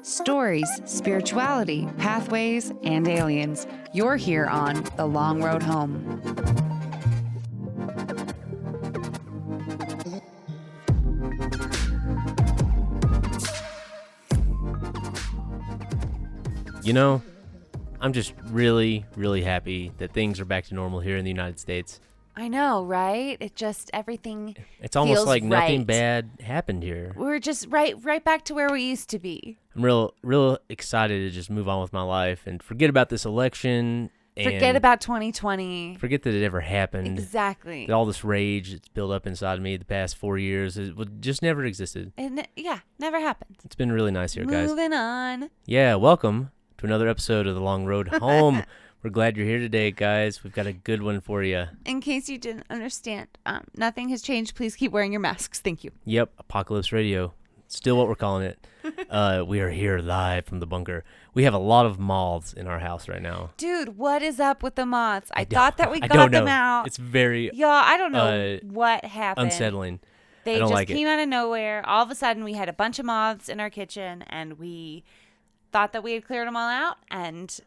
Stories, spirituality, pathways, and aliens. You're here on The Long Road Home. You know, I'm just really, really happy that things are back to normal here in the United States. I know, right? It just, everything It's almost feels like nothing right. bad happened here. We're just right back to where we used to be. I'm real excited to just move on with my life and forget about this election. And Forget about 2020. Forget that it ever happened. Exactly. That all this rage that's built up inside of me the past 4 years, it just never existed. And never happened. It's been really nice here, guys. Moving on. Yeah, welcome to another episode of The Long Road Home. We're glad you're here today, guys. We've got a good one for you. In case you didn't understand, nothing has changed. Please keep wearing your masks. Thank you. Yep, Apocalypse Radio. Still what we're calling it. We are here live from the bunker. We have a lot of moths in our house right now. Dude, what is up with the moths? I thought that we I got don't know. them out. It's very I don't know what happened. unsettling. They I don't just like came out of nowhere. All of a sudden, we had a bunch of moths in our kitchen, and we thought that we had cleared them all out. And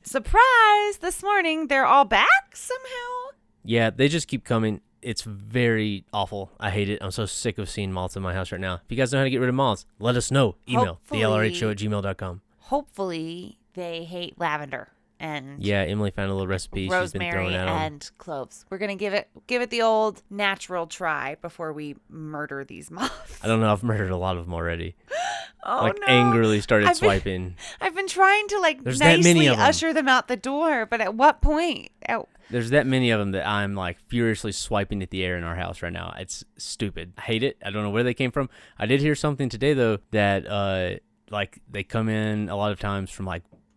surprise! This morning, they're all back somehow. Yeah, they just keep coming. It's very awful. I hate it. I'm so sick of seeing moths in my house right now. If you guys know how to get rid of moths, let us know. Email thelrhshow@gmail.com. Hopefully, they hate lavender and Yeah, Emily found a little recipe she's been rosemary throwing at 'em. and cloves. We're gonna give it the old natural try before we murder these moths. I don't know. I've murdered a lot of them already. Oh no! Angrily started I've been- swiping. I've been trying to There's that many nicely of 'em. usher them out the door, but at what point? There's that many of them that I'm furiously swiping at the air in our house right now. It's stupid. I hate it. I don't know where they came from. I did hear something today though that they come in a lot of times from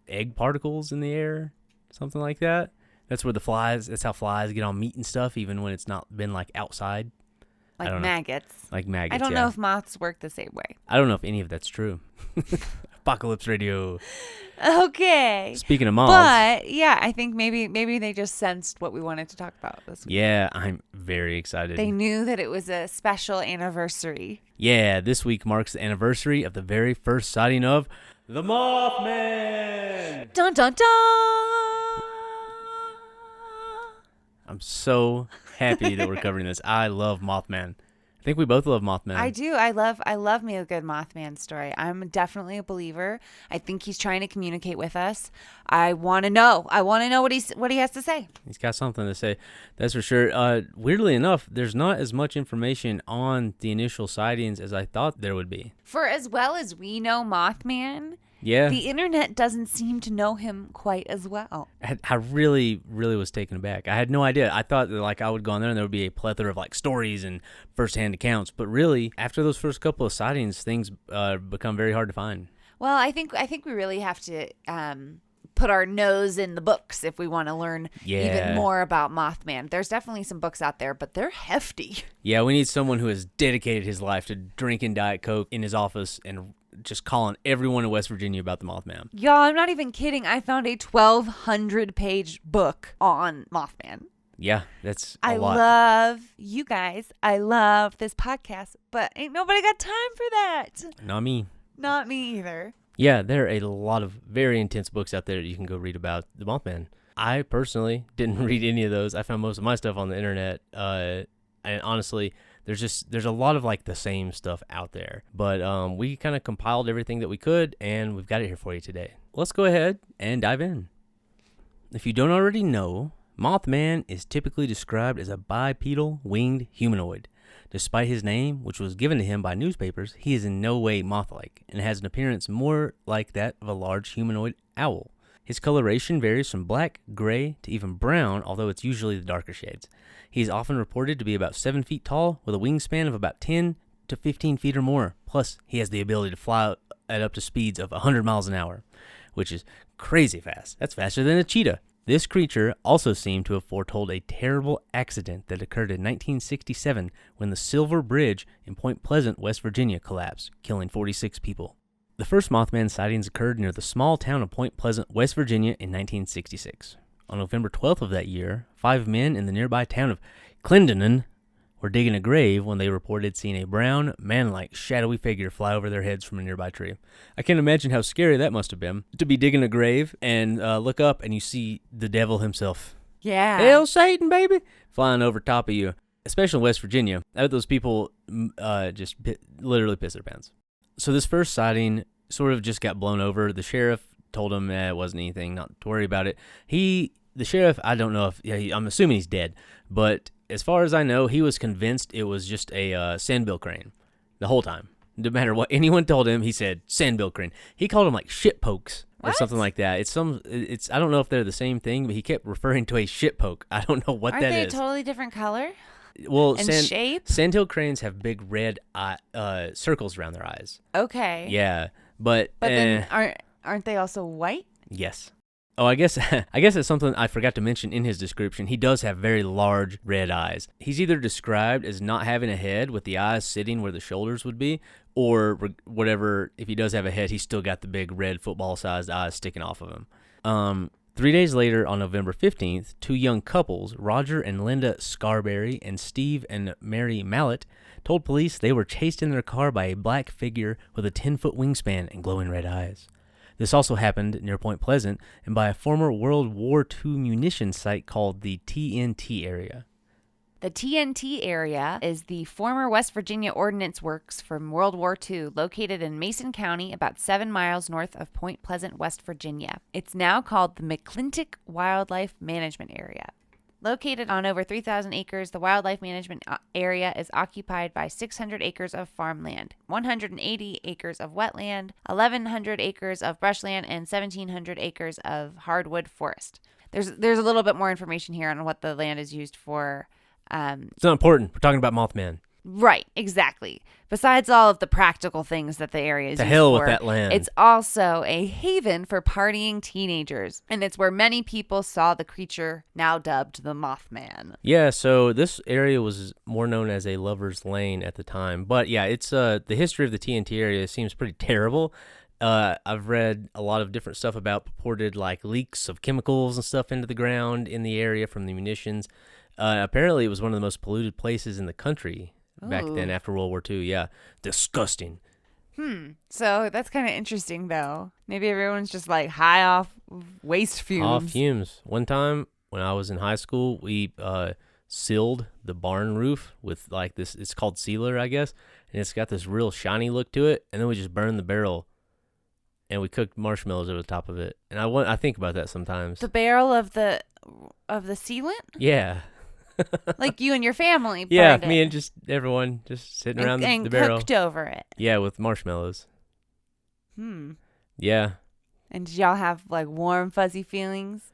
egg particles in the air, something like that. That's where that's how flies get on meat and stuff, even when it's not been outside. Like maggots. Like maggots. I don't know if moths work the same way. I don't know if any of that's true. Apocalypse Radio. Okay. Speaking of moths. But yeah, I think maybe they just sensed what we wanted to talk about this week. Yeah, I'm very excited. They knew that it was a special anniversary. Yeah, this week marks the anniversary of the very first sighting of the Mothman. Dun dun dun. I'm so happy that we're covering this. I love Mothman. I think we both love Mothman. I do. I love me a good Mothman story. I'm definitely a believer. I think he's trying to communicate with us. I want to know. what he has to say. He's got something to say. That's for sure. Weirdly enough, there's not as much information on the initial sightings as I thought there would be. For as well as we know Mothman, yeah, the internet doesn't seem to know him quite as well. I really, really was taken aback. I had no idea. I thought that I would go on there and there would be a plethora of stories and firsthand accounts. But really, after those first couple of sightings, things become very hard to find. Well, I think we really have to put our nose in the books if we want to learn even more about Mothman. There's definitely some books out there, but they're hefty. Yeah, we need someone who has dedicated his life to drinking Diet Coke in his office and just calling everyone in West Virginia about the Mothman. Y'all, I'm not even kidding. I found a 1,200-page book on Mothman. Yeah, that's a lot. I love you guys. I love this podcast, but ain't nobody got time for that. Not me. Not me either. Yeah, there are a lot of very intense books out there that you can go read about the Mothman. I personally didn't read any of those. I found most of my stuff on the internet. And honestly, there's a lot of the same stuff out there. But we kind of compiled everything that we could, and we've got it here for you today. Let's go ahead and dive in. If you don't already know, Mothman is typically described as a bipedal winged humanoid. Despite his name, which was given to him by newspapers, he is in no way moth-like and has an appearance more like that of a large humanoid owl. His coloration varies from black, gray, to even brown, although it's usually the darker shades. He is often reported to be about 7 feet tall, with a wingspan of about 10 to 15 feet or more. Plus, he has the ability to fly at up to speeds of 100 miles an hour, which is crazy fast. That's faster than a cheetah. This creature also seemed to have foretold a terrible accident that occurred in 1967 when the Silver Bridge in Point Pleasant, West Virginia collapsed, killing 46 people. The first Mothman sightings occurred near the small town of Point Pleasant, West Virginia in 1966. On November 12th of that year, 5 men in the nearby town of Clendenin were digging a grave when they reported seeing a brown, man-like, shadowy figure fly over their heads from a nearby tree. I can't imagine how scary that must have been, to be digging a grave and look up and you see the devil himself. Yeah. Hail Satan, baby! Flying over top of you. Especially in West Virginia. I bet those people literally piss their pants. So this first sighting sort of just got blown over. The sheriff told him it wasn't anything, not to worry about it. The sheriff, I don't know if, I'm assuming he's dead, but as far as I know, he was convinced it was just a sandbill crane the whole time. No matter what anyone told him, he said sandbill crane. He called them like shit pokes or something like that. It's I don't know if they're the same thing, but he kept referring to a shit poke. I don't know what that is. Aren't they a totally different color? Well, and shape? Sandhill cranes have big red circles around their eyes. Okay. Yeah, but then aren't they also white? Yes. Oh, I guess it's something I forgot to mention in his description. He does have very large red eyes. He's either described as not having a head with the eyes sitting where the shoulders would be, or whatever. If he does have a head, he's still got the big red football-sized eyes sticking off of him. 3 days later, on November 15th, two young couples, Roger and Linda Scarberry and Steve and Mary Mallett, told police they were chased in their car by a black figure with a 10-foot wingspan and glowing red eyes. This also happened near Point Pleasant and by a former World War II munitions site called the TNT area. The TNT area is the former West Virginia Ordnance Works from World War II, located in Mason County, about 7 miles north of Point Pleasant, West Virginia. It's now called the McClintock Wildlife Management Area. Located on over 3,000 acres, the wildlife management area is occupied by 600 acres of farmland, 180 acres of wetland, 1,100 acres of brushland, and 1,700 acres of hardwood forest. There's a little bit more information here on what the land is used for. It's not important. We're talking about Mothman. Right, exactly. Besides all of the practical things that the area is used for. To hell with that land. It's also a haven for partying teenagers, and it's where many people saw the creature now dubbed the Mothman. Yeah, so this area was more known as a lover's lane at the time. But yeah, it's the history of the TNT area seems pretty terrible. I've read a lot of different stuff about purported like leaks of chemicals and stuff into the ground in the area from the munitions. Apparently, it was one of the most polluted places in the country back then after World War II. Yeah, disgusting. So that's kind of interesting, though. Maybe everyone's just like high off waste fumes. Off fumes. One time when I was in high school, we sealed the barn roof with like this. It's called sealer, I guess, and it's got this real shiny look to it. And then we just burned the barrel, and we cooked marshmallows over the top of it. And I think about that sometimes. The barrel of the sealant? Yeah. Like you and your family burned Yeah, it. me and just everyone just sitting around the barrel. And cooked over it. Yeah, with marshmallows. Yeah. And did y'all have like warm, fuzzy feelings?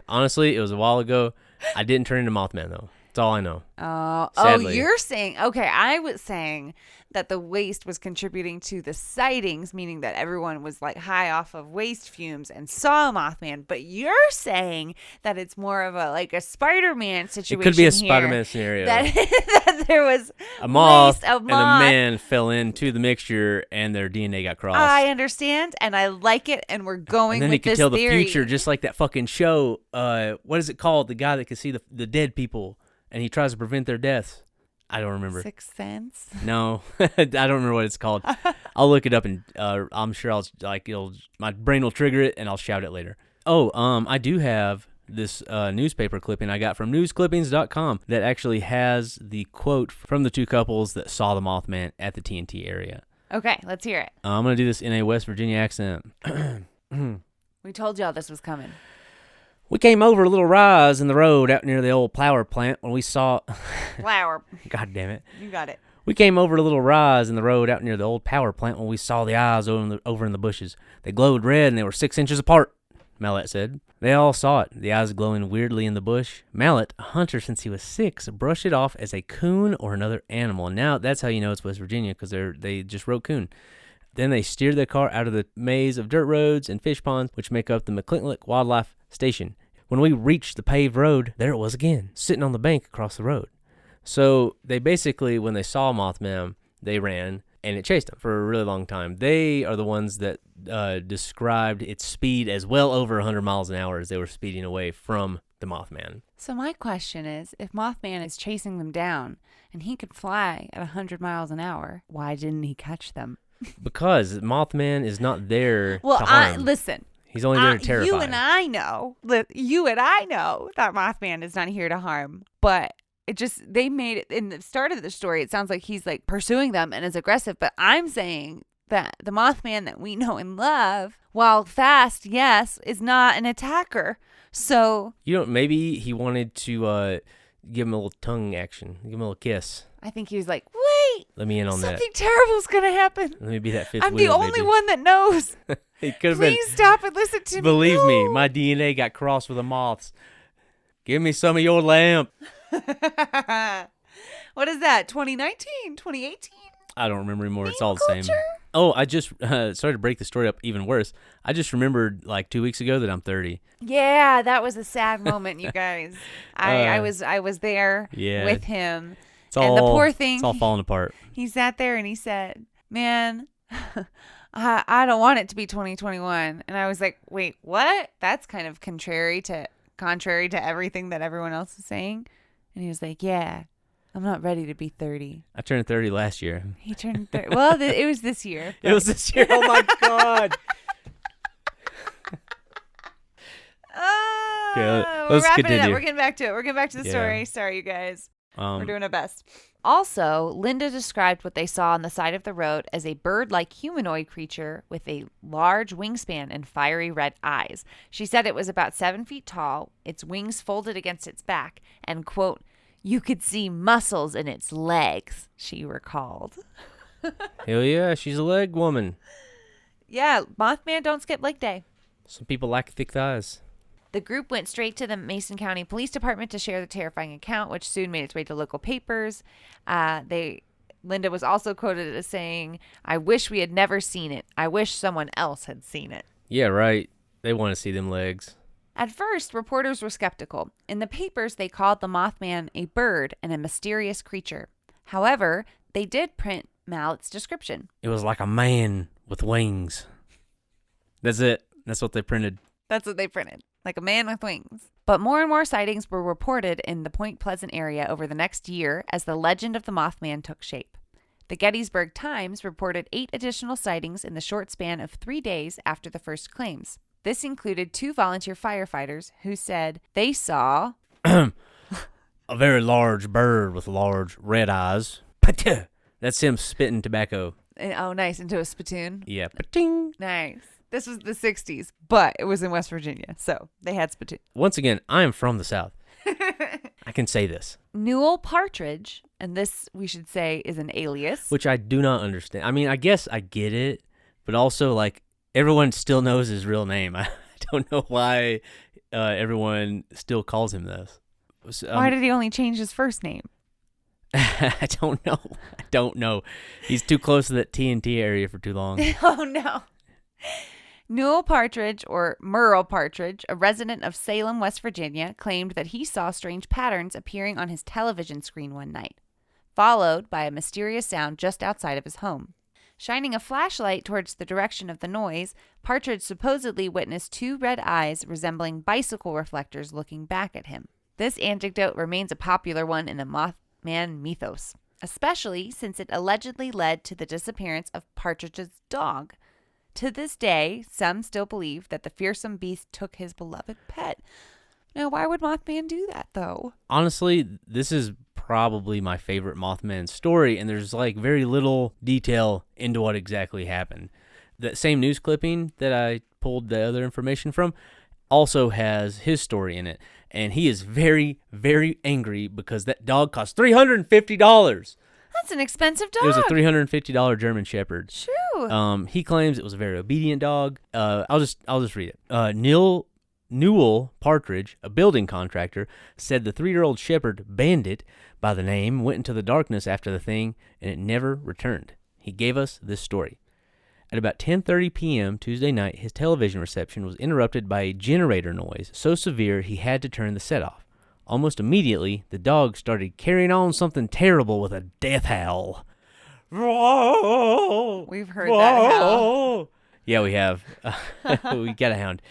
Honestly, it was a while ago. I didn't turn into Mothman, though. That's all I know. Oh, you're saying, okay, I was saying that the waste was contributing to the sightings, meaning that everyone was like high off of waste fumes and saw Mothman. But you're saying that it's more of a Spider-Man situation. It could be a here, Spider-Man scenario. That there was a moth, waste, and a man fell into the mixture and their DNA got crossed. I understand, and I like it, and we're going and then with he could this tell theory. the future, just like that fucking show. What is it called? The guy that could see the dead people, and he tries to prevent their deaths. I don't remember. Sixth Sense? No, I don't remember what it's called. I'll look it up, and I'm sure my brain will trigger it, and I'll shout it later. Oh, I do have this newspaper clipping I got from newsclippings.com that actually has the quote from the two couples that saw the Mothman at the TNT area. Okay, let's hear it. I'm going to do this in a West Virginia accent. We told y'all this was coming. We came over a little rise in the road out near the old flour plant when we saw... Flower. God damn it. You got it. We came over a little rise in the road out near the old power plant when we saw the eyes over in the bushes. They glowed red and they were 6 inches apart, Mallett said. They all saw it, the eyes glowing weirdly in the bush. Mallett, a hunter since he was 6, brushed it off as a coon or another animal. And now that's how you know it's West Virginia, because they just wrote coon. Then they steered their car out of the maze of dirt roads and fish ponds, which make up the McClintock Wildlife Station. When we reached the paved road, there it was again, sitting on the bank across the road. So they basically, when they saw Mothman, they ran, and it chased them for a really long time. They are the ones that described its speed as well over 100 miles an hour as they were speeding away from the Mothman. So my question is, if Mothman is chasing them down and he could fly at 100 miles an hour, why didn't he catch them? Because Mothman is not there Well, to harm. listen. He's only there to terrify. You and I know that Mothman is not here to harm, but they made it in the start of the story. It sounds like he's like pursuing them and is aggressive, but I'm saying that the Mothman that we know and love, while fast, yes, is not an attacker. So maybe he wanted to give him a little tongue action, give him a little kiss. I think he was like, wait, let me in on that. Something terrible's gonna happen. Let me be that fifth I'm wheel, the only baby. one that knows. It could have been. Please stop and listen to me. Believe No. me, my DNA got crossed with the moths. Give me some of your lamp. What is that? 2019? 2018? I don't remember anymore. It's all the Culture? same. Oh, I just started to break the story up even worse. I just remembered like 2 weeks ago that I'm 30. Yeah, that was a sad moment, you guys. I was there with him. And the poor thing, it's all falling apart. He sat there and he said, "Man, I don't want it to be 2021." And I was like, "Wait, what? That's kind of contrary to everything that everyone else is saying." And he was like, "Yeah, I'm not ready to be 30." I turned 30 last year. He turned 30. Well, it was this year. It was this year. Oh my God. We're let's wrapping it up. continue. We're getting back to it. We're getting back to the Yeah. story. Sorry, you guys. We're doing our best. Also, Linda described what they saw on the side of the road as a bird-like humanoid creature with a large wingspan and fiery red eyes. She said it was about 7 feet tall, its wings folded against its back, and, quote, "You could see muscles in its legs," she recalled. Hell yeah, she's a leg woman. Yeah, Mothman don't skip leg day. Some people like thick thighs. The group went straight to the Mason County Police Department to share the terrifying account, which soon made its way to local papers. Linda was also quoted as saying, "I wish we had never seen it. I wish someone else had seen it." Yeah, right. They want to see them legs. At first, reporters were skeptical. In the papers, they called the Mothman a bird and a mysterious creature. However, they did print Mallett's description. It was like a man with wings. That's it. That's what they printed. That's what they printed. Like a man with wings. But more and more sightings were reported in the Point Pleasant area over the next year as the legend of the Mothman took shape. The Gettysburg Times reported 8 additional sightings in the short span of 3 days after the first claims. This included 2 volunteer firefighters who said they saw a very large bird with large red eyes. That's him spitting tobacco. Oh, nice. Into a spittoon. Yeah. Pating. Nice. This was the 60s, but it was in West Virginia, so they had spittoon. Once again, I am from the South. I can say this. Newell Partridge, and this, we should say, is an alias. Which I do not understand. I mean, I guess I get it, but also, like, everyone still knows his real name. I don't know why everyone still calls him this. Why did he only change his first name? I don't know. He's too close to that TNT area for too long. Oh, no. Newell Partridge, or Merle Partridge, a resident of Salem, West Virginia, claimed that he saw strange patterns appearing on his television screen one night, followed by a mysterious sound just outside of his home. Shining a flashlight towards the direction of the noise, Partridge supposedly witnessed 2 red eyes resembling bicycle reflectors looking back at him. This anecdote remains a popular one in the Mothman mythos, especially since it allegedly led to the disappearance of Partridge's dog. To this day, some still believe that the fearsome beast took his beloved pet. Now, why would Mothman do that, though? Honestly, this is probably my favorite Mothman story, and there's like very little detail into what exactly happened. That same news clipping that I pulled the other information from also has his story in it, and he is very, very angry because that dog cost $350. That's an expensive dog. It was a $350 German Shepherd. True. He claims it was a very obedient dog. I'll just read it. Newell Partridge, a building contractor, said the 3-year-old shepherd, Bandit, by the name, went into the darkness after the thing, and it never returned. He gave us this story. At about 10:30 p.m. Tuesday night, his television reception was interrupted by a generator noise so severe he had to turn the set off. Almost immediately, the dog started carrying on something terrible with a death howl. We've heard that howl. Yeah, we have. We got a hound.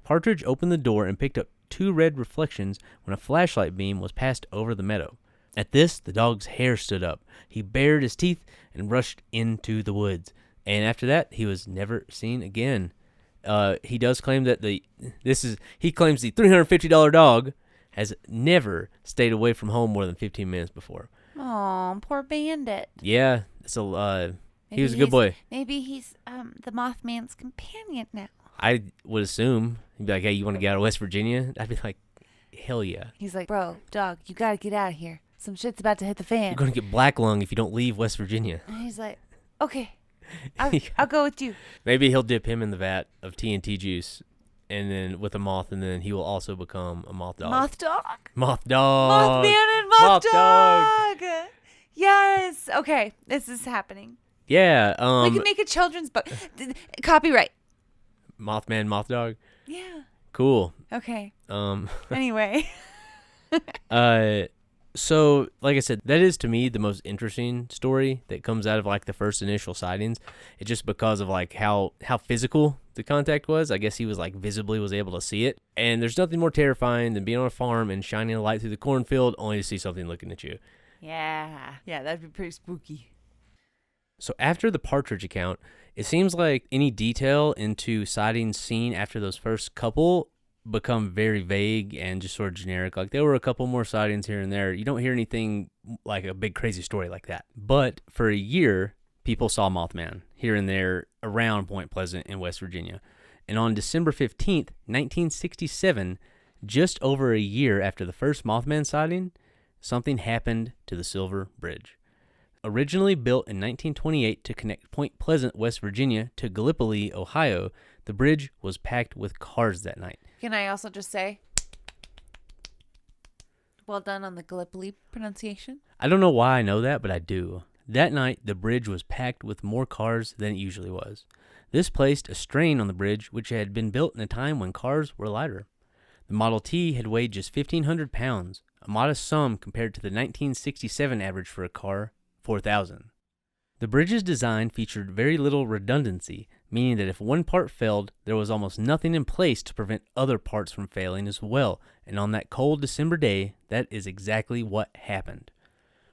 Partridge opened the door and picked up two red reflections when a flashlight beam was passed over the meadow. At this, the dog's hair stood up. He bared his teeth and rushed into the woods. And after that, he was never seen again. He does claim that he claims the $350 dog has never stayed away from home more than 15 minutes before. Oh, poor bandit. Yeah, he was a good boy. Maybe he's the Mothman's companion now. I would assume he'd be like, "Hey, you want to get out of West Virginia?" I'd be like, "Hell yeah." He's like, "Bro, dog, you gotta get out of here. Some shit's about to hit the fan. You're gonna get black lung if you don't leave West Virginia." And he's like, "Okay, I'll go with you." Maybe he'll dip him in the vat of TNT juice, and then with a moth, and then he will also become a moth dog. Moth dog. Moth dog. Mothman and moth dog. Yes. Okay, this is happening. Yeah. We can make a children's book. Copyright. Mothman, moth dog. Yeah. Cool. Okay. Anyway. So, like I said, that is to me the most interesting story that comes out of like the first initial sightings. It's just because of like how physical the contact was. I guess he was like visibly was able to see it. And there's nothing more terrifying than being on a farm and shining a light through the cornfield only to see something looking at you. Yeah. Yeah, that'd be pretty spooky. So after the Partridge account, it seems like any detail into sightings seen after those first couple become very vague and just sort of generic. Like there were a couple more sightings here and there. You don't hear anything like a big crazy story like that. But for a year, people saw Mothman here and there around Point Pleasant in West Virginia. And on December 15th, 1967, just over a year after the first Mothman sighting, something happened to the Silver Bridge. Originally built in 1928 to connect Point Pleasant, West Virginia to Gallipoli, Ohio, the bridge was packed with cars that night. Can I also just say, well done on the Gallipoli pronunciation? I don't know why I know that, but I do. That night, the bridge was packed with more cars than it usually was. This placed a strain on the bridge, which had been built in a time when cars were lighter. The Model T had weighed just 1,500 pounds, a modest sum compared to the 1967 average for a car, 4,000. The bridge's design featured very little redundancy, meaning that if one part failed, there was almost nothing in place to prevent other parts from failing as well, and on that cold December day, that is exactly what happened.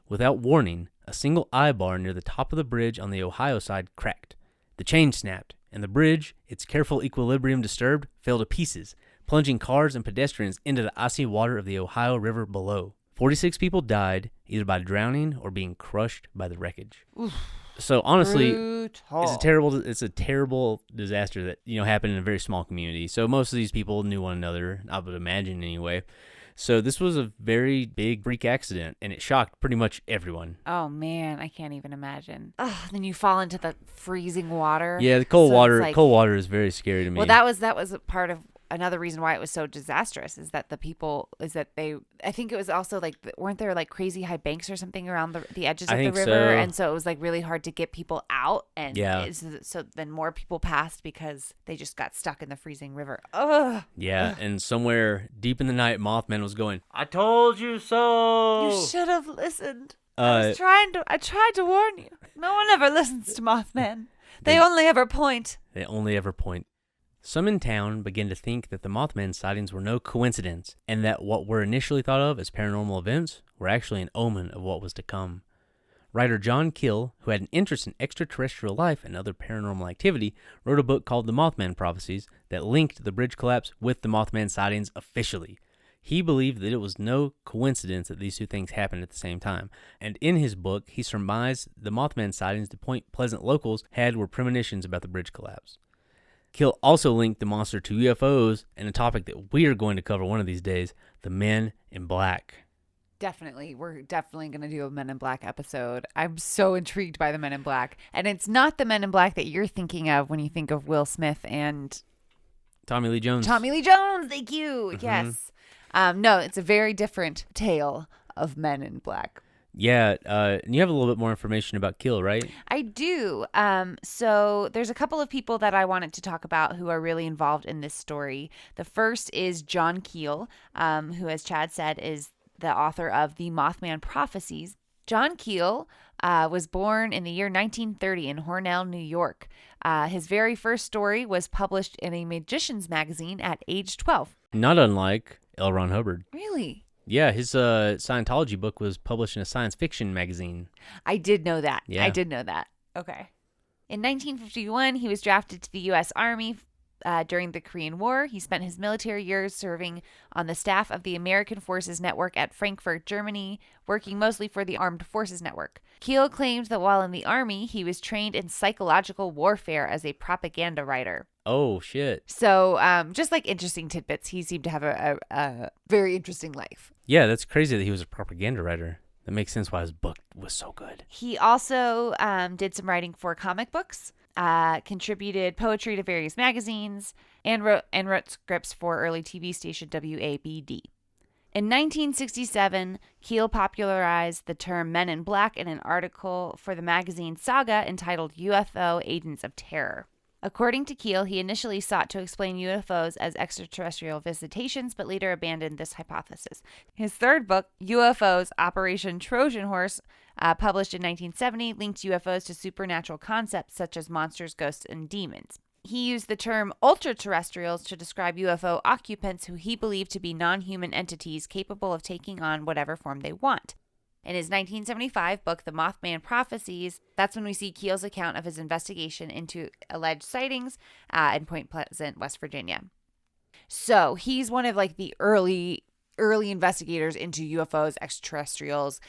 Without warning, a single eye-bar near the top of the bridge on the Ohio side cracked. The chain snapped, and the bridge, its careful equilibrium disturbed, fell to pieces, plunging cars and pedestrians into the icy water of the Ohio River below. 46 people died, either by drowning or being crushed by the wreckage. Oof. So honestly, Brutal. it's a terrible disaster that happened in a very small community. So most of these people knew one another, I would imagine anyway. So this was a very big freak accident, and it shocked pretty much everyone. Oh man, I can't even imagine. Ugh, then you fall into the freezing water. Yeah, the cold water is very scary to me. Well, that was a part of another reason why it was so disastrous I think it was also like, weren't there like crazy high banks or something around the edges of the river? So. And so it was like really hard to get people out. And yeah. So then more people passed because they just got stuck in the freezing river. Ugh. Yeah. Ugh. And somewhere deep in the night, Mothman was going, "I told you so. You should have listened. I tried to warn you. No one ever listens to Mothman. They only ever point. Some in town began to think that the Mothman sightings were no coincidence, and that what were initially thought of as paranormal events were actually an omen of what was to come. Writer John Keel, who had an interest in extraterrestrial life and other paranormal activity, wrote a book called The Mothman Prophecies that linked the bridge collapse with the Mothman sightings officially. He believed that it was no coincidence that these two things happened at the same time, and in his book, he surmised the Mothman sightings the Point Pleasant locals had were premonitions about the bridge collapse. Keel also linked the monster to UFOs and a topic that we are going to cover one of these days, the Men in Black. Definitely. We're definitely going to do a Men in Black episode. I'm so intrigued by the Men in Black. And it's not the Men in Black that you're thinking of when you think of Will Smith and Tommy Lee Jones. Thank you. Mm-hmm. Yes. No, it's a very different tale of Men in Black. Yeah, and you have a little bit more information about Keel, right? I do. So there's a couple of people that I wanted to talk about who are really involved in this story. The first is John Keel, who, as Chad said, is the author of The Mothman Prophecies. John Keel was born in the year 1930 in Hornell, New York. His very first story was published in a magician's magazine at age 12. Not unlike L. Ron Hubbard. Really? Yeah, his Scientology book was published in a science fiction magazine. I did know that. Yeah. I did know that. Okay. In 1951, he was drafted to the U.S. Army during the Korean War. He spent his military years serving on the staff of the American Forces Network at Frankfurt, Germany, working mostly for the Armed Forces Network. Keel claimed that while in the Army, he was trained in psychological warfare as a propaganda writer. Oh, shit. So just like interesting tidbits, he seemed to have a very interesting life. Yeah, that's crazy that he was a propaganda writer. That makes sense why his book was so good. He also did some writing for comic books, contributed poetry to various magazines, and wrote scripts for early TV station WABD. In 1967, Keel popularized the term Men in Black in an article for the magazine Saga entitled UFO Agents of Terror. According to Keel, he initially sought to explain UFOs as extraterrestrial visitations, but later abandoned this hypothesis. His third book, UFOs Operation Trojan Horse, published in 1970, linked UFOs to supernatural concepts such as monsters, ghosts, and demons. He used the term ultra-terrestrials to describe UFO occupants who he believed to be non-human entities capable of taking on whatever form they want. In his 1975 book, The Mothman Prophecies, that's when we see Keel's account of his investigation into alleged sightings in Point Pleasant, West Virginia. So he's one of like the early investigators into UFOs, extraterrestrials.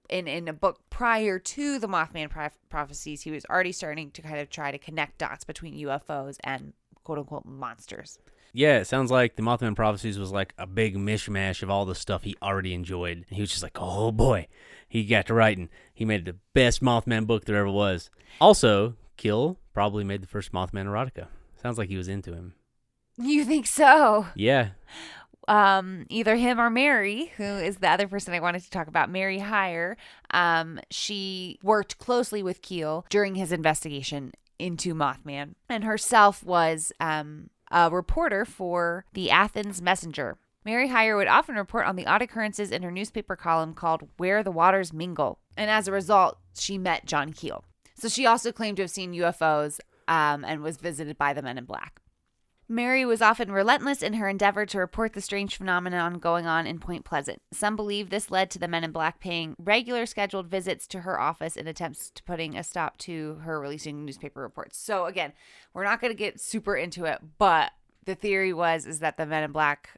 In a book prior to The Mothman Prophecies, he was already starting to kind of try to connect dots between UFOs and quote-unquote monsters. Yeah, it sounds like The Mothman Prophecies was like a big mishmash of all the stuff he already enjoyed. And he was just like, oh boy, he got to writing. He made the best Mothman book there ever was. Also, Keel probably made the first Mothman erotica. Sounds like he was into him. You think so? Yeah. Either him or Mary, who is the other person I wanted to talk about, Mary Heyer. She worked closely with Keel during his investigation into Mothman, and herself was a reporter for the Athens Messenger. Mary Heyer would often report on the odd occurrences in her newspaper column called Where the Waters Mingle. And as a result, she met John Keel. So she also claimed to have seen UFOs and was visited by the Men in Black. Mary was often relentless in her endeavor to report the strange phenomenon going on in Point Pleasant. Some believe this led to the Men in Black paying regular scheduled visits to her office in attempts to putting a stop to her releasing newspaper reports. So again, we're not going to get super into it, but the theory is that the Men in Black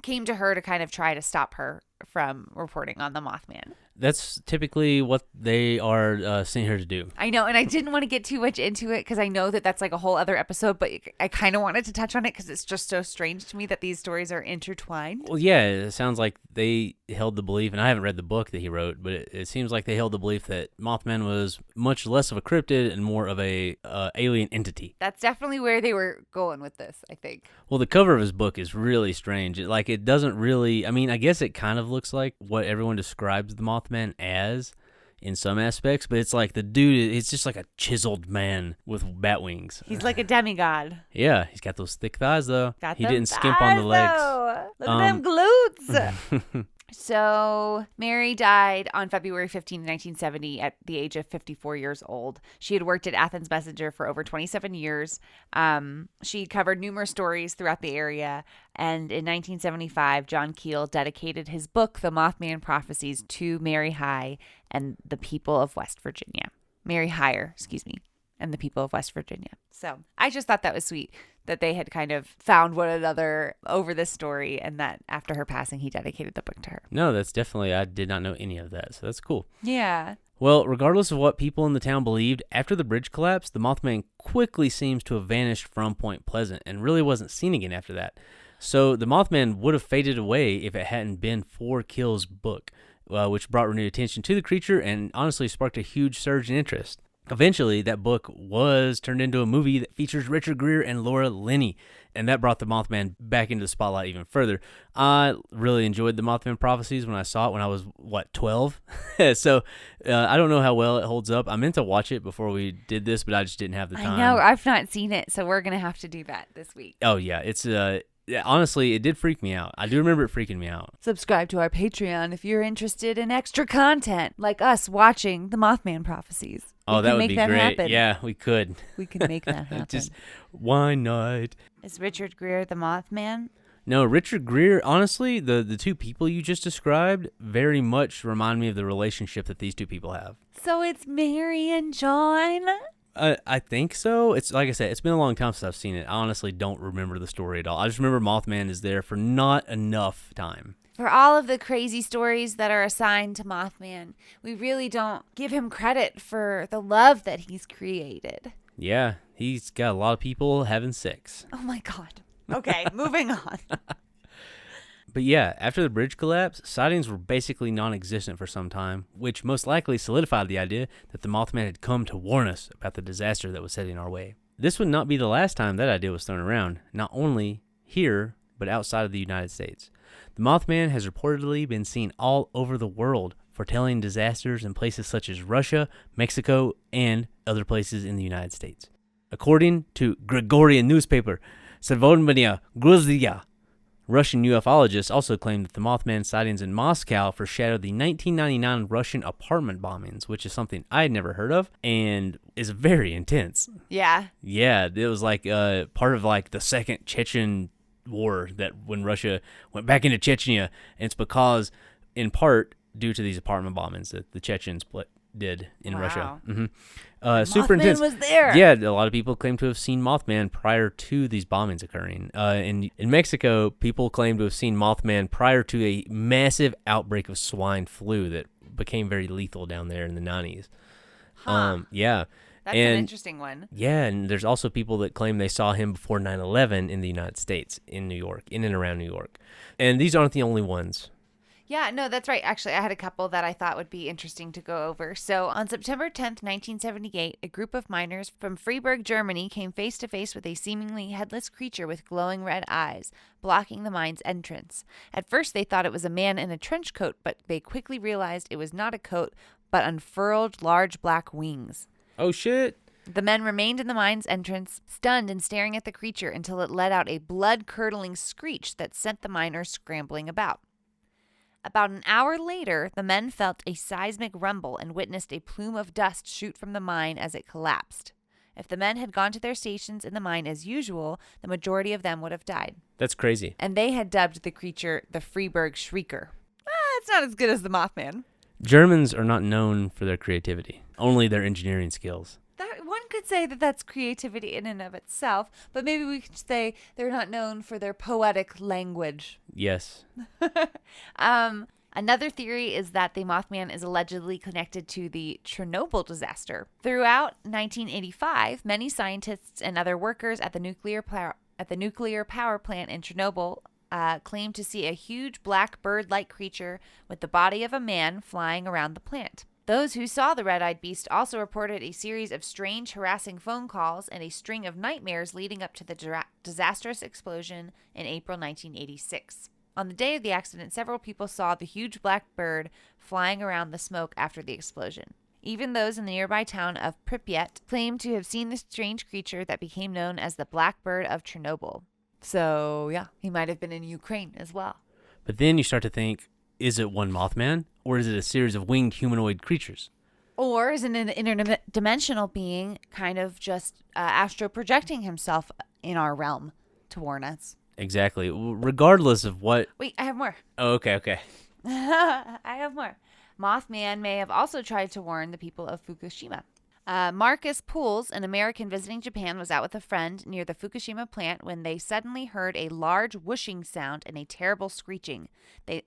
came to her to kind of try to stop her from reporting on the Mothman. That's typically what they are sent here to do. I know, and I didn't want to get too much into it because I know that that's like a whole other episode, but I kind of wanted to touch on it because it's just so strange to me that these stories are intertwined. Well, yeah, it sounds like they held the belief, and I haven't read the book that he wrote, but it seems like they held the belief that Mothman was much less of a cryptid and more of a alien entity. That's definitely where they were going with this, I think. Well, the cover of his book is really strange. It doesn't really, I mean, I guess it kind of looks like what everyone describes the Mothman as in some aspects, but it's like the dude, it's just like a chiseled man with bat wings. He's like a demigod. Yeah, he's got those thick thighs, though. He didn't skimp on the legs. Though. Look at them glutes. So Mary died on February 15, 1970 at the age of 54 years old. She had worked at Athens Messenger for over 27 years. She covered numerous stories throughout the area. And in 1975, John Keel dedicated his book, The Mothman Prophecies, to Mary Heyer and the people of West Virginia. Mary Heyer, and the people of West Virginia. So I just thought that was sweet that they had kind of found one another over this story, and that after her passing, he dedicated the book to her. No, that's definitely, I did not know any of that, so that's cool. Yeah. Well, regardless of what people in the town believed, after the bridge collapse, the Mothman quickly seems to have vanished from Point Pleasant and really wasn't seen again after that. So the Mothman would have faded away if it hadn't been for Keel's book, which brought renewed attention to the creature and honestly sparked a huge surge in interest. Eventually, that book was turned into a movie that features Richard Greer and Laura Linney, and that brought the Mothman back into the spotlight even further. I really enjoyed the Mothman Prophecies when I saw it when I was, 12? So I don't know how well it holds up. I meant to watch it before we did this, but I just didn't have the time. I know. I've not seen it, so we're going to have to do that this week. Oh, yeah. It's honestly, it did freak me out. I do remember it freaking me out. Subscribe to our Patreon if you're interested in extra content, like us watching the Mothman Prophecies. Oh, that would be great. Happen. Yeah, we could. We can make that happen. Just, why not? Is Richard Greer the Mothman? No, Richard Greer, honestly, the two people you just described very much remind me of the relationship that these two people have. So it's Mary and John? I think so. It's like I said, it's been a long time since I've seen it. I honestly don't remember the story at all. I just remember Mothman is there for not enough time. For all of the crazy stories that are assigned to Mothman, we really don't give him credit for the love that he's created. Yeah, he's got a lot of people having sex. Oh my God. Okay, moving on. But yeah, after the bridge collapse, sightings were basically non-existent for some time, which most likely solidified the idea that the Mothman had come to warn us about the disaster that was heading our way. This would not be the last time that idea was thrown around, not only here, but outside of the United States. The Mothman has reportedly been seen all over the world, foretelling disasters in places such as Russia, Mexico, and other places in the United States. According to Gregorian newspaper, Sevodmania Gruzia, Russian ufologists also claim that the Mothman sightings in Moscow foreshadowed the 1999 Russian apartment bombings, which is something I had never heard of and is very intense. Yeah. Yeah, it was like part of like the second Chechen war, that when Russia went back into Chechnya, and it's because, in part, due to these apartment bombings that the Chechens did in Russia. Mm-hmm. Super intense. Mothman was there. Yeah, a lot of people claim to have seen Mothman prior to these bombings occurring. In Mexico, people claim to have seen Mothman prior to a massive outbreak of swine flu that became very lethal down there in the 90s. Yeah. That's an interesting one. Yeah, and there's also people that claim they saw him before 9/11 in the United States, in New York, in and around New York. And these aren't the only ones. Yeah, no, that's right. Actually, I had a couple that I thought would be interesting to go over. So on September 10th, 1978, a group of miners from Freiburg, Germany came face to face with a seemingly headless creature with glowing red eyes, blocking the mine's entrance. At first, they thought it was a man in a trench coat, but they quickly realized it was not a coat, but unfurled large black wings. Oh, shit. The men remained in the mine's entrance, stunned and staring at the creature until it let out a blood-curdling screech that sent the miners scrambling about. About an hour later, the men felt a seismic rumble and witnessed a plume of dust shoot from the mine as it collapsed. If the men had gone to their stations in the mine as usual, the majority of them would have died. That's crazy. And they had dubbed the creature the Freiburg Shrieker. It's not as good as the Mothman. Germans are not known for their creativity, only their engineering skills. One could say that that's creativity in and of itself, but maybe we could say they're not known for their poetic language. Yes. Another theory is that the Mothman is allegedly connected to the Chernobyl disaster. Throughout 1985, many scientists and other workers at the nuclear power plant in Chernobyl claimed to see a huge black bird-like creature with the body of a man flying around the plant. Those who saw the red-eyed beast also reported a series of strange, harassing phone calls and a string of nightmares leading up to the disastrous explosion in April 1986. On the day of the accident, several people saw the huge black bird flying around the smoke after the explosion. Even those in the nearby town of Pripyat claimed to have seen the strange creature that became known as the Black Bird of Chernobyl. So, yeah, he might have been in Ukraine as well. But then you start to think, is it one Mothman, or is it a series of winged humanoid creatures? Or is it an interdimensional being kind of just astro projecting himself in our realm to warn us? Exactly. Regardless of what... Wait, I have more. Oh, okay. I have more. Mothman may have also tried to warn the people of Fukushima. Marcus Pools, an American visiting Japan, was out with a friend near the Fukushima plant when they suddenly heard a large whooshing sound and a terrible screeching.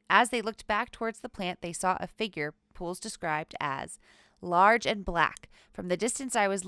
As they looked back towards the plant, they saw a figure Pools described as large and black. From the distance I was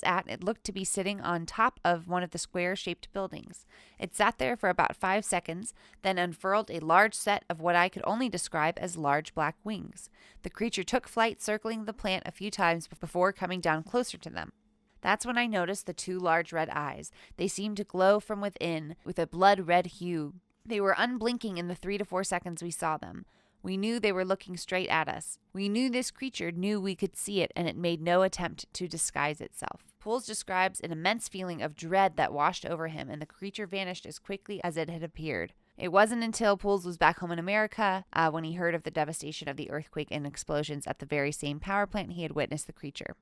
at, it looked to be sitting on top of one of the square-shaped buildings. It sat there for about 5 seconds, then unfurled a large set of what I could only describe as large black wings. The creature took flight, circling the plant a few times before coming down closer to them. That's when I noticed the 2 large red eyes. They seemed to glow from within with a blood-red hue. They were unblinking in the 3 to 4 seconds we saw them. We knew they were looking straight at us. We knew this creature knew we could see it, and it made no attempt to disguise itself. Pools describes an immense feeling of dread that washed over him, and the creature vanished as quickly as it had appeared. It wasn't until Pools was back home in America when he heard of the devastation of the earthquake and explosions at the very same power plant he had witnessed the creature.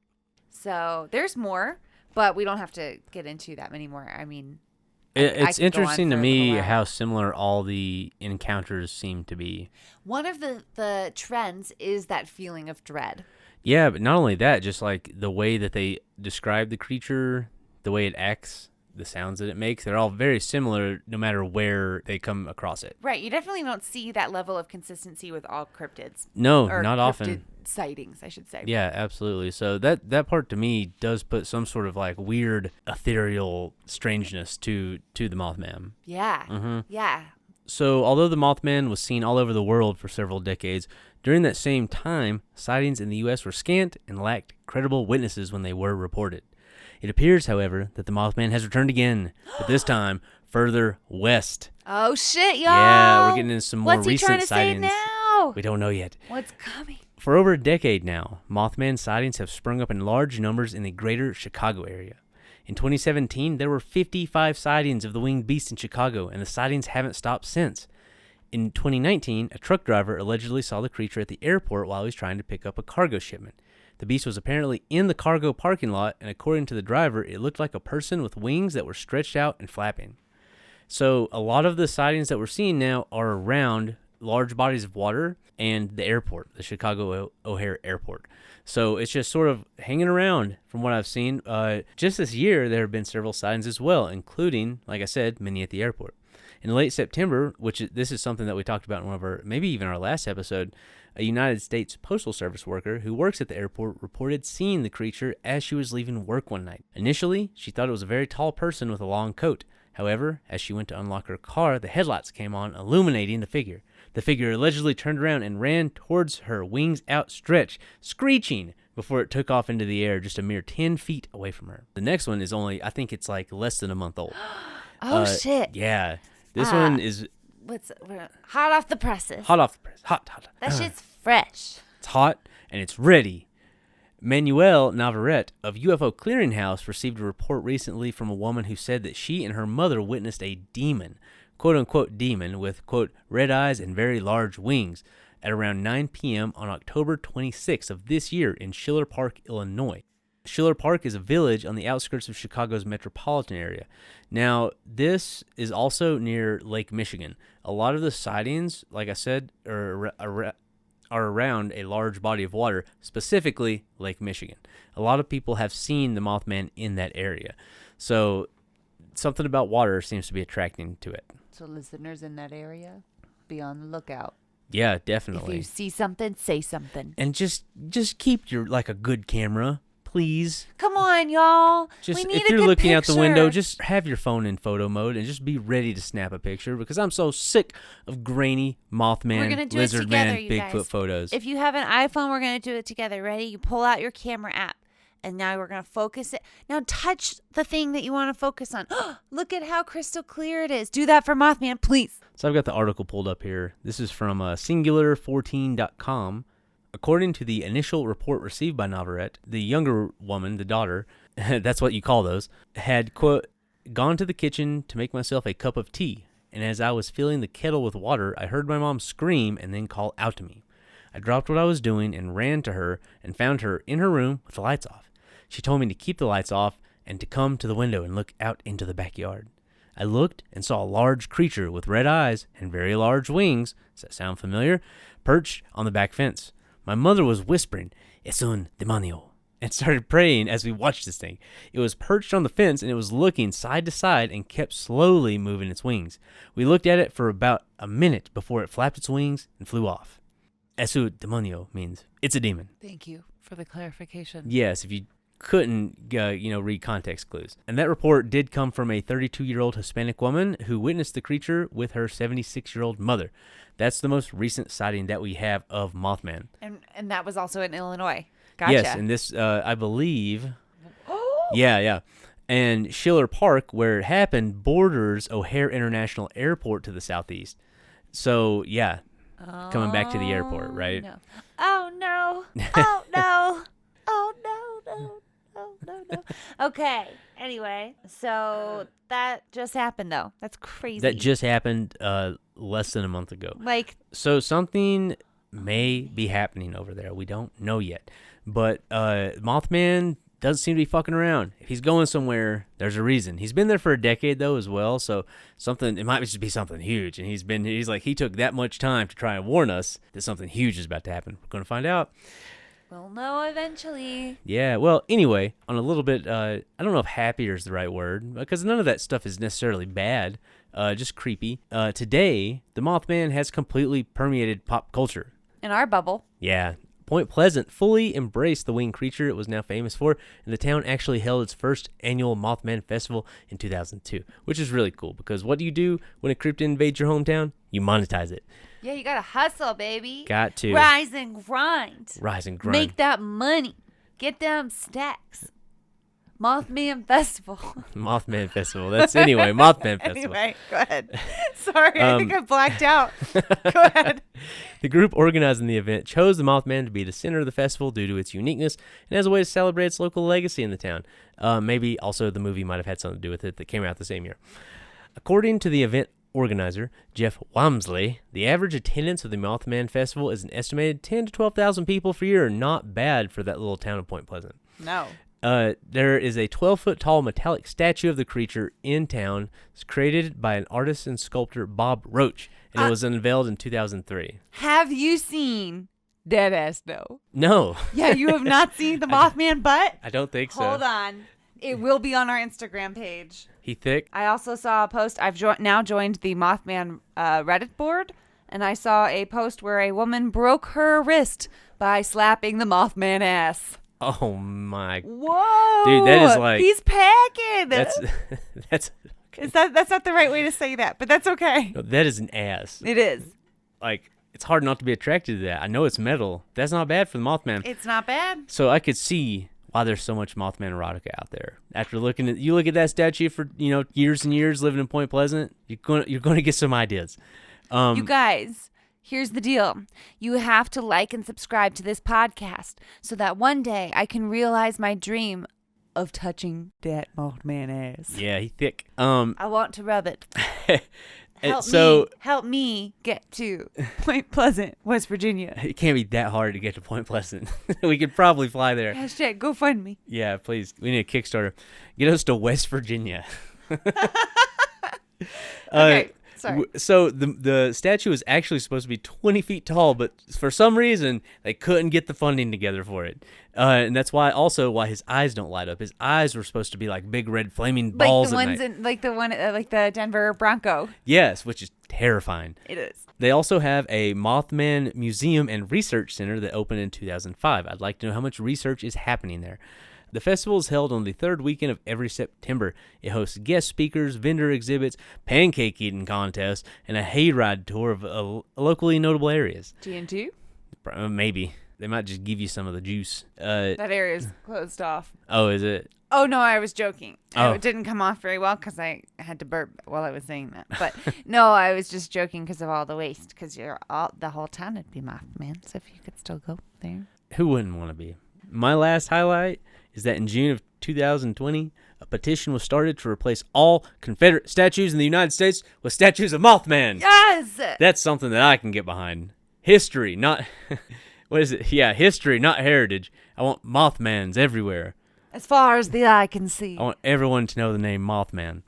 So there's more, but we don't have to get into that many more. I mean, It's could go on interesting to for a me little while. how similar all the encounters seem to be. One of the trends is that feeling of dread. Yeah, but not only that, just like the way that they describe the creature, the way it acts, the sounds that it makes, they're all very similar no matter where they come across it. Right. You definitely don't see that level of consistency with all cryptids. No, Or not cryptid often. sightings, I should say. Yeah, absolutely. So that part to me does put some sort of like weird ethereal strangeness to the Mothman. Yeah. Mhm. Yeah. So although the Mothman was seen all over the world for several decades, during that same time, sightings in the U.S. were scant and lacked credible witnesses when they were reported. It appears, however, that the Mothman has returned again, but this time further west. Oh shit, y'all! Yeah, we're getting into some more What's he recent trying to sightings. say now? We don't know yet. What's coming? For over a decade now, Mothman sightings have sprung up in large numbers in the greater Chicago area. In 2017, there were 55 sightings of the winged beast in Chicago, and the sightings haven't stopped since. In 2019, a truck driver allegedly saw the creature at the airport while he was trying to pick up a cargo shipment. The beast was apparently in the cargo parking lot, and according to the driver, it looked like a person with wings that were stretched out and flapping. So a lot of the sightings that we're seeing now are around large bodies of water and the airport, the Chicago O'Hare Airport. So it's just sort of hanging around from what I've seen. Just this year, there have been several sightings as well, including, like I said, many at the airport. In late September, this is something that we talked about in one of our, maybe even our last episode, a United States Postal Service worker who works at the airport reported seeing the creature as she was leaving work one night. Initially, she thought it was a very tall person with a long coat. However, as she went to unlock her car, the headlights came on, illuminating the figure. The figure allegedly turned around and ran towards her, wings outstretched, screeching, before it took off into the air just a mere 10 feet away from her. The next one is only, I think it's like less than a month old. Oh shit! Yeah. This one is Hot off the presses? hot off the press. Hot. That shit's fresh. It's hot and it's ready. Manuel Navarrete of UFO Clearinghouse received a report recently from a woman who said that she and her mother witnessed a demon, quote-unquote demon, with, quote, red eyes and very large wings at around 9 p.m. on October 26th of this year in Schiller Park, Illinois. Schiller Park is a village on the outskirts of Chicago's metropolitan area. Now, this is also near Lake Michigan. A lot of the sightings, like I said, are around a large body of water, specifically Lake Michigan. A lot of people have seen the Mothman in that area. So something about water seems to be attracting to it. So listeners in that area, be on the lookout. Yeah, definitely. If you see something, say something. And just keep your like a good camera, please. Come on, y'all. Just we need if a you're good looking out the window, picture. just have your phone in photo mode and just be ready to snap a picture because I'm so sick of grainy We're gonna Mothman, do it Lizard together, Man, you Bigfoot guys. photos. If you have an iPhone, we're going to do it together. Ready? You pull out your camera app. And now we're going to focus it. Now touch the thing that you want to focus on. Look at how crystal clear it is. Do that for Mothman, please. So I've got the article pulled up here. This is from singular14.com. According to the initial report received by Navarrete, the younger woman, the daughter, that's what you call those, had, quote, gone to the kitchen to make myself a cup of tea. And as I was filling the kettle with water, I heard my mom scream and then call out to me. I dropped what I was doing and ran to her and found her in her room with the lights off. She told me to keep the lights off and to come to the window and look out into the backyard. I looked and saw a large creature with red eyes and very large wings, does that sound familiar, perched on the back fence. My mother was whispering, "Es un demonio," and started praying as we watched this thing. It was perched on the fence and it was looking side to side and kept slowly moving its wings. We looked at it for about a minute before it flapped its wings and flew off. Es un demonio means it's a demon. Thank you for the clarification. Yes, if you couldn't, read context clues. And that report did come from a 32-year-old Hispanic woman who witnessed the creature with her 76-year-old mother. That's the most recent sighting that we have of Mothman. And that was also in Illinois. Gotcha. Yes, and this, I believe, yeah. And Schiller Park, where it happened, borders O'Hare International Airport to the southeast. So, yeah, coming back to the airport, right? No. Oh, no. Oh, no. Oh, no. No. Okay. Anyway, so that just happened, though. That's crazy. That just happened less than a month ago. Like, So something may be happening over there. We don't know yet. But Mothman doesn't seem to be fucking around. If he's going somewhere, there's a reason. He's been there for a decade though as well, so it might just be something huge. And he took that much time to try and warn us that something huge is about to happen. We're gonna find out. We'll know eventually. Yeah, well, anyway, on a little bit, I don't know if happier is the right word, because none of that stuff is necessarily bad, just creepy. Today, the Mothman has completely permeated pop culture. In our bubble. Yeah. Point Pleasant fully embraced the winged creature it was now famous for, and the town actually held its first annual Mothman Festival in 2002, which is really cool, because what do you do when a cryptid invades your hometown? You monetize it. Yeah, you gotta hustle, baby. Got to. Rise and grind. Rise and grind. Make that money. Get them stacks. Mothman Festival. Mothman Festival. That's anyway, Mothman Festival. Anyway, go ahead. Sorry, I think I blacked out. Go ahead. The group organizing the event chose the Mothman to be the center of the festival due to its uniqueness and as a way to celebrate its local legacy in the town. Maybe also the movie might have had something to do with it that came out the same year. According to the event organizer, Jeff Wamsley, the average attendance of the Mothman Festival is an estimated 10 to 12,000 people per year. Not bad for that little town of Point Pleasant. No. There is a 12-foot tall metallic statue of the creature in town. It's created by an artist and sculptor, Bob Roach, and it was unveiled in 2003. Have you seen Deadass No? No. Yeah, you have not seen the Mothman butt? I don't think so. Hold on. It will be on our Instagram page. He thick? I also saw a post. I've now joined the Mothman Reddit board, and I saw a post where a woman broke her wrist by slapping the Mothman ass. Oh my! Whoa, dude, that is like he's packing. That's okay. That's not the right way to say that, but that's okay. No, that is an ass. It is. Like, it's hard not to be attracted to that. I know it's metal. That's not bad for the Mothman. It's not bad. So I could see why there's so much Mothman erotica out there. After look at that statue for years and years living in Point Pleasant, you're gonna get some ideas. You guys. Here's the deal. You have to like and subscribe to this podcast so that one day I can realize my dream of touching that Mothman ass. Yeah, he thick. I want to rub it. Help me get to Point Pleasant, West Virginia. It can't be that hard to get to Point Pleasant. We could probably fly there. Hashtag GoFundMe. Yeah, please. We need a Kickstarter. Get us to West Virginia. Okay. Sorry. So the statue is actually supposed to be 20 feet tall, but for some reason they couldn't get the funding together for it, and that's why his eyes don't light up. His eyes were supposed to be like big red flaming balls. Like the one like the Denver Bronco. Yes, which is terrifying. It is. They also have a Mothman Museum and Research Center that opened in 2005. I'd like to know how much research is happening there. The festival is held on the third weekend of every September. It hosts guest speakers, vendor exhibits, pancake eating contests, and a hayride tour of locally notable areas. GN2? Maybe. They might just give you some of the juice. That area is closed off. Oh, is it? Oh, no, I was joking. Oh. It didn't come off very well because I had to burp while I was saying that. But no, I was just joking because of all the waste, because the whole town would be Mothman, so if you could still go there. Who wouldn't want to be? My last highlight is that in June of 2020, a petition was started to replace all Confederate statues in the United States with statues of Mothman. Yes! That's something that I can get behind. History, not... what is it? Yeah, history, not heritage. I want Mothmans everywhere. As far as the eye can see. I want everyone to know the name Mothman.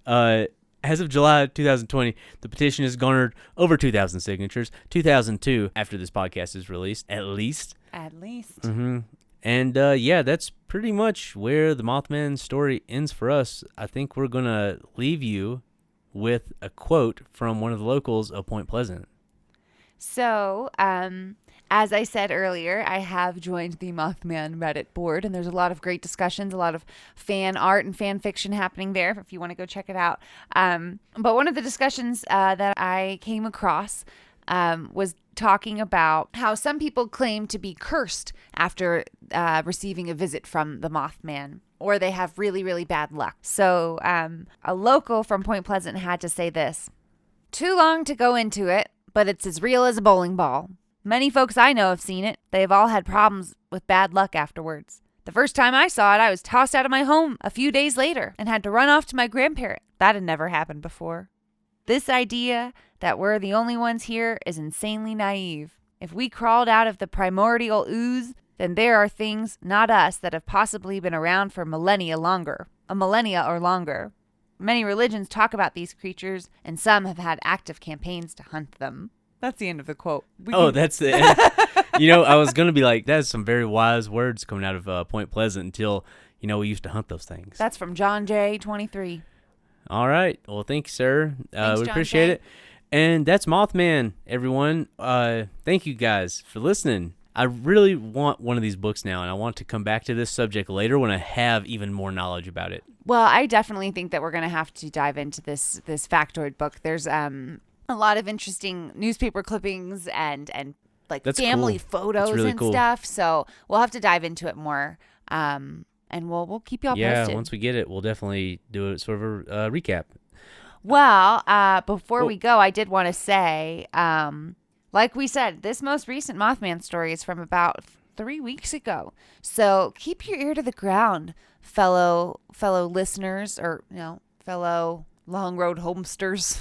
As of July 2020, the petition has garnered over 2,000 signatures. 2002, after this podcast is released, at least. At least. Mm-hmm. And yeah, that's pretty much where the Mothman story ends for us. I think we're going to leave you with a quote from one of the locals of Point Pleasant. So, as I said earlier, I have joined the Mothman Reddit board, and there's a lot of great discussions, a lot of fan art and fan fiction happening there if you want to go check it out. But one of the discussions that I came across was talking about how some people claim to be cursed after receiving a visit from the Mothman, or they have really, really bad luck. So a local from Point Pleasant had to say this: "Too long to go into it, but it's as real as a bowling ball. Many folks I know have seen it. They've all had problems with bad luck afterwards. The first time I saw it, I was tossed out of my home a few days later and had to run off to my grandparent. That had never happened before. This idea that we're the only ones here is insanely naive. If we crawled out of the primordial ooze then there are things, not us, that have possibly been around for millennia or longer. Many religions talk about these creatures, and some have had active campaigns to hunt them. That's the end of the quote. That's the end. I was going to be like, that's some very wise words coming out of Point Pleasant until, we used to hunt those things. That's from John J. 23. All right. Well, thank you, sir. Thanks, we John appreciate J. it. And that's Mothman, everyone. Thank you guys for listening. I really want one of these books now, and I want to come back to this subject later when I have even more knowledge about it. Well, I definitely think that we're going to have to dive into this factoid book. There's a lot of interesting newspaper clippings and like That's family cool. photos really and cool. stuff. So we'll have to dive into it more. And we'll keep y'all posted. Yeah, once we get it, we'll definitely do it sort of a recap. Well, before we go, I did want to say, like we said, this most recent Mothman story is from about 3 weeks ago. So keep your ear to the ground, fellow listeners, or fellow Long Road homesters.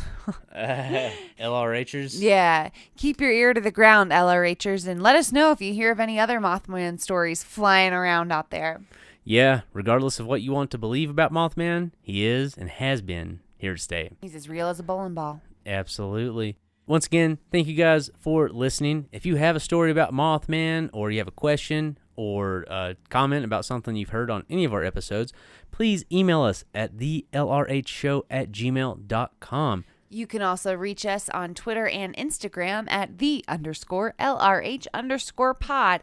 LRHers? Yeah, keep your ear to the ground, LRHers, and let us know if you hear of any other Mothman stories flying around out there. Yeah, regardless of what you want to believe about Mothman, he is and has been here to stay. He's as real as a bowling ball. Absolutely. Once again, thank you guys for listening. If you have a story about Mothman, or you have a question or a comment about something you've heard on any of our episodes, please email us at thelrhshow@gmail.com. You can also reach us on Twitter and Instagram at _LRH_pod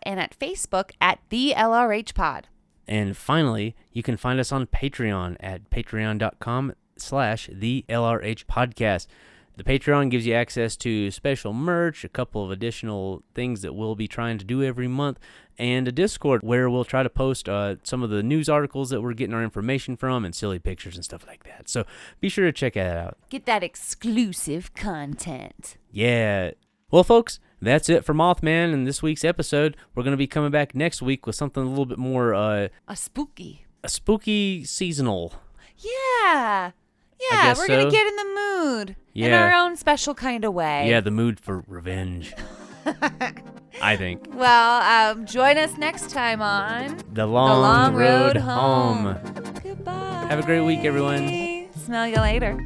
and at Facebook at @TheLRHpod. And finally, you can find us on Patreon at patreon.com/thelrhpodcast. The Patreon gives you access to special merch, a couple of additional things that we'll be trying to do every month, and a Discord where we'll try to post some of the news articles that we're getting our information from and silly pictures and stuff like that. So be sure to check that out. Get that exclusive content. Yeah. Well, folks, that's it for Mothman in this week's episode. We're going to be coming back next week with something a little bit more... A spooky seasonal. Yeah. Yeah, we're going to get in the mood in our own special kind of way. Yeah, the mood for revenge, I think. Well, join us next time on The Long Road Home. Goodbye. Have a great week, everyone. Smell you later.